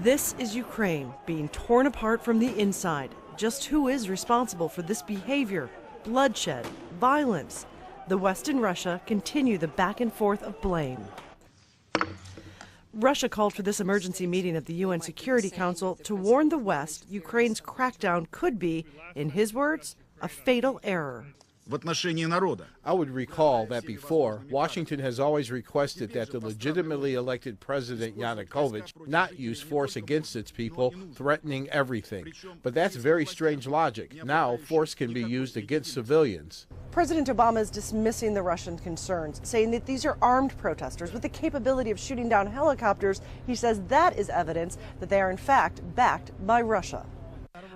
This is Ukraine being torn apart from the inside. Just who is responsible for this behavior, bloodshed, violence? The West and Russia continue the back and forth of blame. Russia called for this emergency meeting of the UN Security Council to warn the West Ukraine's crackdown could be, in his words, a fatal error. I would recall that before, Washington has always requested that the legitimately elected President Yanukovych not use force against its people, threatening everything. But that's very strange logic. Now, force can be used against civilians. President Obama is dismissing the Russian concerns, saying that these are armed protesters with the capability of shooting down helicopters. He says that is evidence that they are in fact backed by Russia.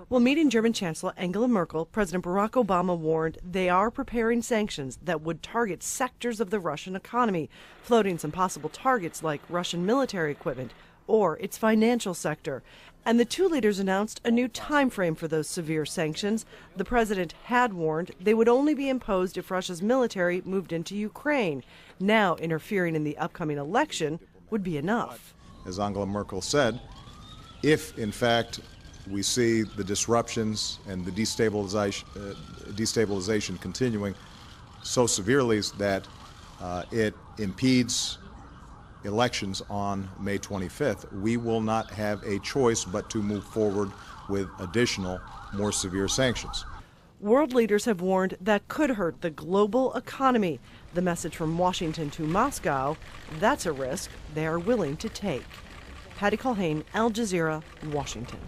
While meeting German Chancellor Angela Merkel, President Barack Obama warned they are preparing sanctions that would target sectors of the Russian economy, floating some possible targets like Russian military equipment or its financial sector. And the two leaders announced a new time frame for those severe sanctions. The president had warned they would only be imposed if Russia's military moved into Ukraine. Now, interfering in the upcoming election would be enough. As Angela Merkel said, if in fact we see the disruptions and the destabilization continuing so severely that it impedes elections on May 25th, we will not have a choice but to move forward with additional, more severe sanctions. World leaders have warned that could hurt the global economy. The message from Washington to Moscow, that's a risk they are willing to take. Patty Culhane, Al Jazeera, Washington.